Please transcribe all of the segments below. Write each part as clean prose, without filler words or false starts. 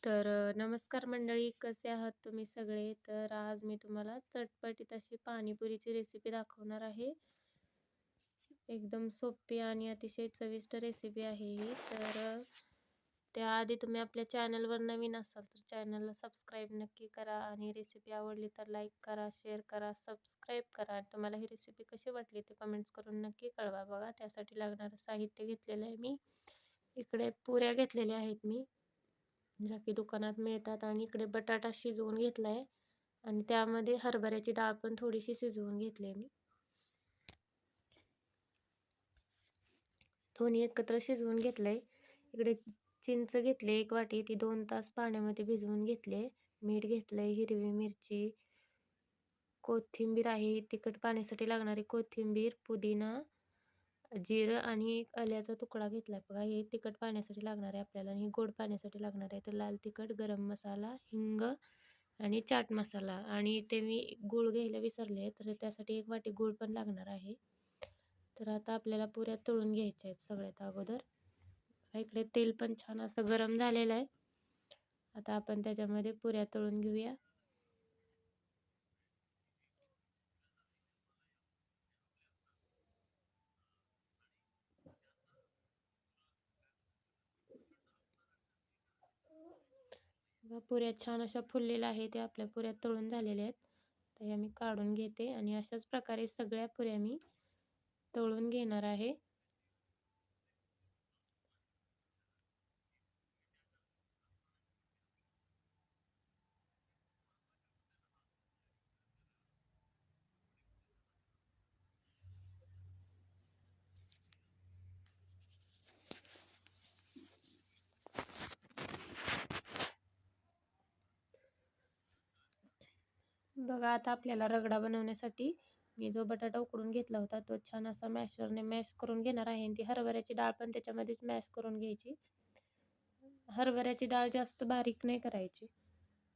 नमस्कार मंडळी, कसे आहात तुम्ही सगळे? तर आज मी तुम्हाला चटपटीत अशी पाणीपुरीची रेसिपी दाखवणार आहे. एकदम सोपी आणि अतिशय चविष्ट रेसिपी आहे ही. त्याआधी तुम्ही आपल्या चॅनलवर नवीन असाल तर चॅनलला सबस्क्राईब नक्की करा आणि रेसिपी आवडली तर लाईक करा, शेअर करा, सबस्क्राईब करा. तुम्हाला ही रेसिपी कशी वाटली ते कमेंट्स करून नक्की कळवा. बघा, त्यासाठी लागणारं साहित्य घेतलेलं आहे मी. इकडे पुऱ्या घेतलेल्या आहेत मी, ज्या की दुकानात मिळतात, आणि इकडे बटाटा शिजवून घेतला आहे आणि त्यामध्ये हरभऱ्याची डाळ पण थोडीशी शिजवून घेतली आहे मी. दोन्ही एकत्र शिजवून घेतलं आहे. इकडे चिंच घेतली 1 वाटी, ती 2 तास पाण्यामध्ये भिजवून घेतली आहे. मीठ घेतलं आहे, हिरवी मिरची, कोथिंबीर आहे, तिखट पाण्यासाठी लागणारी कोथिंबीर, पुदिना, जिरं आणि एक आल्याचा तुकडा घेतला आहे. बघा, हे तिखट पाण्यासाठी लागणार आहे आपल्याला आणि गोड पाण्यासाठी लागणार आहे. तर लाल तिखट, गरम मसाला, हिंग आणि चाट मसाला. आणि ते मी गूळ घ्यायला विसरले, तर त्यासाठी 1 वाटी गूळ पण लागणार आहे. तर आता आपल्याला पुऱ्या तळून घ्यायच्या आहेत सगळ्यात अगोदर. इकडे तेल पण छान असं गरम झालेलं आहे. आता आपण त्याच्यामध्ये पुऱ्या तळून घेऊया. पुऱ्या छान अशा फुललेल्या आहेत, त्या आपल्या पुऱ्या तळून झालेल्या आहेत. तर या मी काढून घेते आणि अशाच प्रकारे सगळ्या पुऱ्या मी तळून घेणार आहे. बघा, आता आपल्याला रगडा बनवण्यासाठी मी जो बटाटा उकडून घेतला होता तो छान असा मॅशरने मॅश करून घेणार आहे, आणि ती हरभऱ्याची डाळ पण त्याच्यामध्येच मॅश करून घ्यायची. हरभऱ्याची डाळ जास्त बारीक नाही करायची.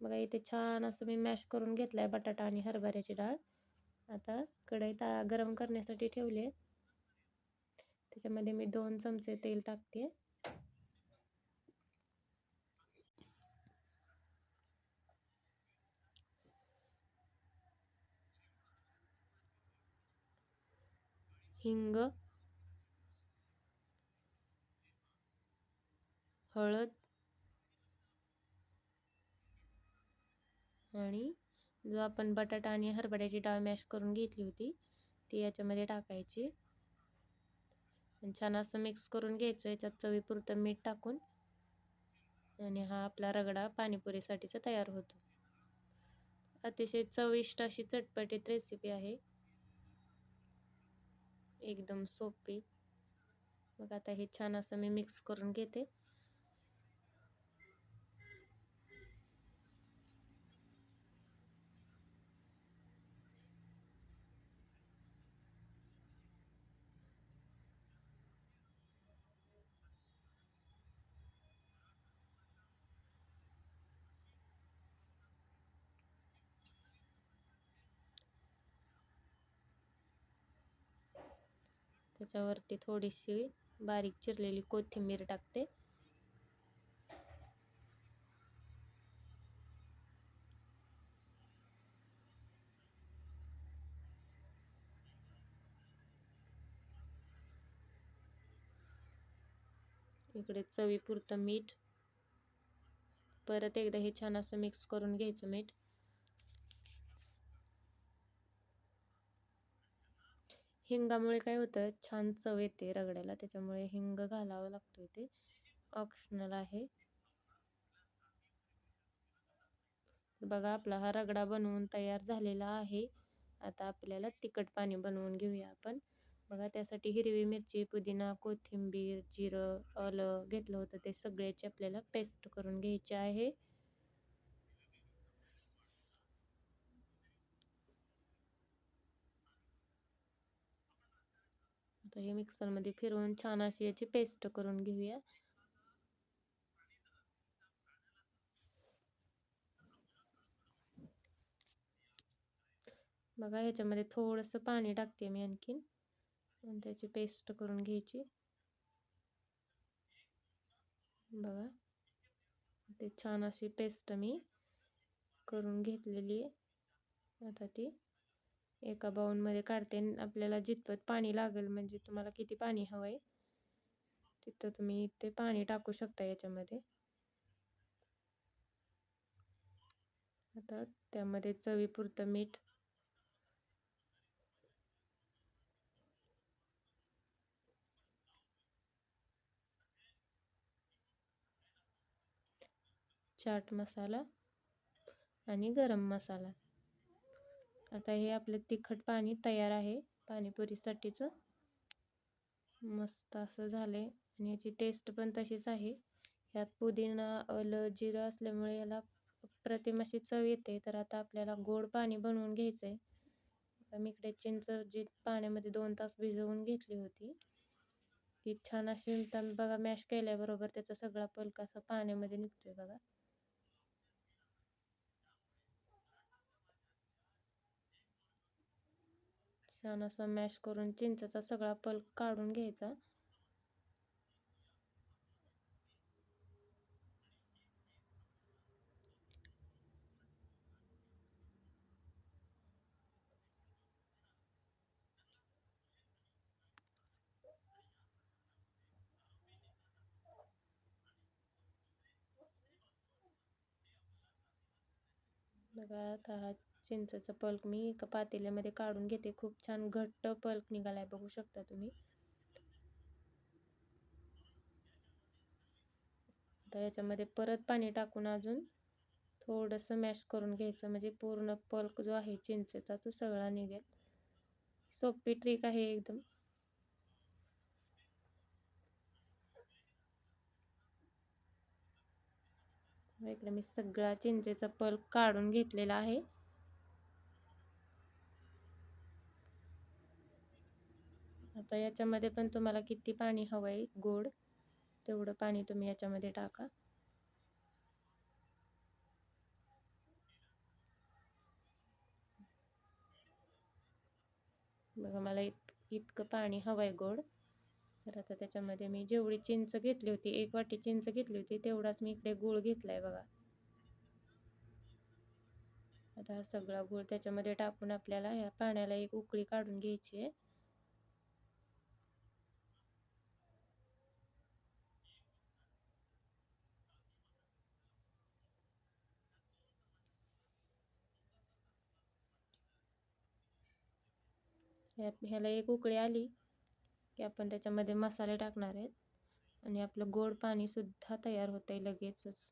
बघा, इथे छान असं मी मॅश करून घेतलाय बटाटा आणि हरभऱ्याची डाळ. आता कढई गरम करण्यासाठी ठेवली आहे. त्याच्यामध्ये मी 2 चमचे तेल टाकते. हिंग, हळद आणि जो आपण बटाटा आणि हरभऱ्याची डाळ मॅश करून घेतली होती ती याच्यामध्ये टाकायची आणि छान असं मिक्स करून घ्यायचं. याच्यात चवीपुरतं मीठ टाकून, आणि हा आपला रगडा पाणीपुरीसाठीचा तयार होतो. अतिशय चविष्ट अशी चटपटीत रेसिपी आहे, एकदम सोपी. मग आता हे छान असं मी मिक्स करून घेते. त्याच्यावरती थोडीशी बारीक चिरलेली कोथिंबीर टाकते. इकडे चवीपुरतं मीठ. परत एकदा हे छान असं मिक्स करून घ्यायचं मीठ. हिंगामुळे काय होतं, छान चव येते रगड्याला, त्याच्यामुळे हिंग घालावं लागतो. ते ऑप्शनल आहे. बघा, आपला हा रगडा बनवून तयार झालेला आहे. आता आपल्याला तिखट पाणी बनवून घेऊया आपण. बघा, त्यासाठी हिरवी मिरची, पुदिना, कोथिंबीर, जिरं, आलं घेतलं होतं, ते सगळ्याची आपल्याला पेस्ट करून घ्यायची आहे. आता हे मिक्सरमध्ये फिरवून छान अशी याची पेस्ट करून घेऊया. बघा, ह्याच्यामध्ये थोडंसं पाणी टाकते मी आणखीन, आणि त्याची पेस्ट करून घ्यायची. बघा, ते छान अशी पेस्ट मी करून घेतलेली आहे. आता ती एका बाउलमध्ये काढते. आपल्याला जितपत पाणी लागेल, म्हणजे तुम्हाला किती पाणी हवं आहे तिथं तुम्ही ते पाणी टाकू शकता याच्यामध्ये. आता त्यामध्ये चवीपुरतं मीठ, चाट मसाला आणि गरम मसाला. आता हे आपलं तिखट पाणी तयार आहे पाणीपुरीसाठीचं. मस्त असं झालंय आणि याची टेस्ट पण तशीच आहे. ह्यात पुदिना, आलं, जिरं असल्यामुळे याला अप्रतिम अशी चव येते. तर आता आपल्याला गोड पाणी बनवून घ्यायचंय. मी इकडे चिंच जी पाण्यामध्ये 2 तास भिजवून घेतली होती, ती छान अशी बघा मॅश केल्याबरोबर त्याचा सगळा पल्प असा पाण्यामध्ये निघतोय बघा. छान असं मॅश करून चिंचेचा सगळा पल्प काढून घ्यायचा. बघा आता हा चिंचेचा पल्प मी एका पातेल्यामध्ये काढून घेते. खूप छान घट्ट पल्प निघालाय, बघू शकता तुम्ही. आता याच्यामध्ये परत पाणी टाकून अजून थोडंसं मॅश करून घ्यायचं, म्हणजे पूर्ण पल्प जो आहे चिंचेचा तो सगळा निघेल. सोपी ट्रिक आहे एकदम. इकडे मी सगळा चिंचेचा पल्प काढून घेतलेला आहे. आता याच्यामध्ये पण तुम्हाला किती पाणी हवंय गोड, तेवढं पाणी तुम्ही याच्यामध्ये टाका. बघा मला इतकं पाणी हवंय गोड. तर आता त्याच्यामध्ये मी जेवढी चिंच घेतली होती, 1 वाटी चिंच घेतली होती, तेवढाच मी इकडे गूळ घेतलाय बघा. आता हा सगळा गूळ त्याच्यामध्ये टाकून आपल्याला ह्या पाण्याला एक उकळी काढून घ्यायची आहे. ह्याला एक उकळी आली की आपण त्याच्यामध्ये मसाले टाकणार आहेत आणि आपलं गोड पाणी सुद्धा तयार होतंय लगेचच.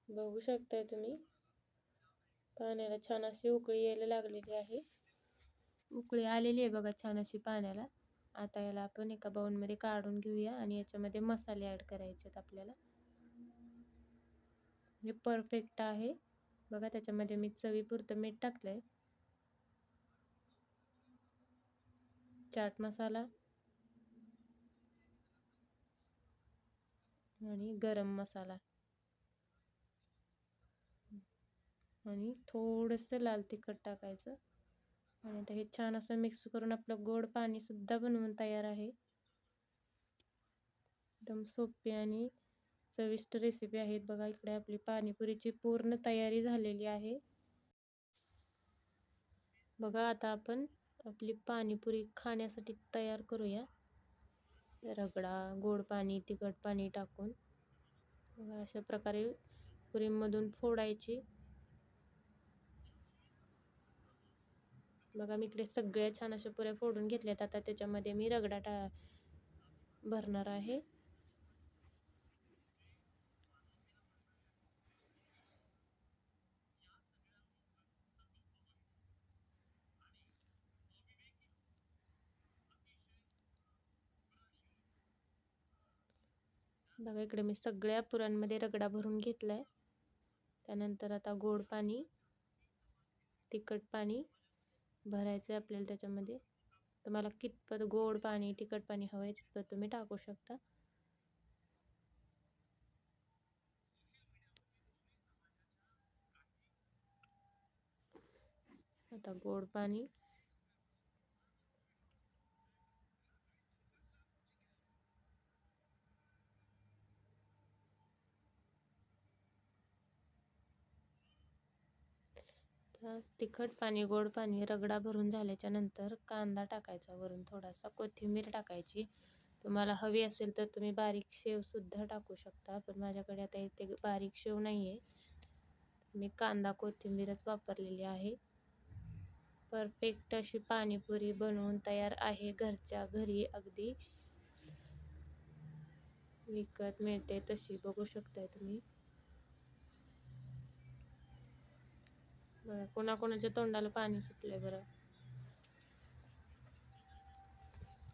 बघू शकताय तुम्ही, पाण्याला छान अशी उकळी यायला लागलेली आहे. उकळी आलेली आहे बघा छान अशी पाण्याला. आता याला आपण एका बाउलमध्ये काढून घेऊया आणि याच्यामध्ये मसाले ॲड करायचे आहेत आपल्याला. हे परफेक्ट आहे बघा. त्याच्यामध्ये मी चवीपुरतं मीठ टाकलंय, चाट मसाला आणि गरम मसाला आणि थोडंसं लाल तिखट टाकायचं. आणि आता हे छान असं मिक्स करून आपलं गोड पाणी सुद्धा बनवून तयार आहे. एकदम सोपी आणि चविष्ट रेसिपी आहेत बघा. इकडे आपली पाणीपुरीची पूर्ण तयारी झालेली आहे बघा. आता आपण आपली पाणीपुरी खाण्यासाठी तयार करूया. रगडा, गोड पाणी, तिखट पाणी टाकून बघा अशा प्रकारे पुरीमधून फोडायची. बघा मी इकडे सगळ्या छान अशा पुऱ्या फोडून घेतल्यात. आता त्याच्यामध्ये मी रगडा भरणार आहे. बघा इकडे मी सगळ्या पुरांमध्ये रगडा भरून घेतलाय. त्यानंतर आता गोड पाणी, तिखट पाणी भरायचं आहे आपल्याला त्याच्यामध्ये. तुम्हाला कितपत गोड पाणी तिखट पाणी हवंय तितपत तुम्ही टाकू शकता. आता गोड पाणी, तिखट पाणी, गोड पाणी, रगडा भरून झाल्याच्या नंतर कांदा टाकायचा वरून, थोडासा कोथिंबीर टाकायची. तुम्हाला हवी असेल तर तुम्ही बारीक शेव सुद्धा टाकू शकता, पण माझ्याकडे आता इथे बारीक शेव नाही आहे, मी कांदा कोथिंबीरच वापरलेली आहे. परफेक्ट अशी पाणीपुरी बनवून तयार आहे, घरच्या घरी अगदी विकत मिळते तशी. बघू शकताय तुम्ही. कोणाकोणाच्या तोंडाला पाणी सुटलंय बरं.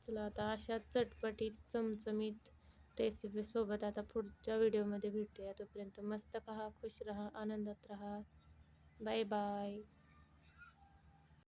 चला आता अशा चटपटीत चमचमीत रेसिपी सोबत आता पुढच्या व्हिडिओमध्ये भेटूया. तोपर्यंत मस्त खा, खुश राहा, आनंदात राहा. Bye bye.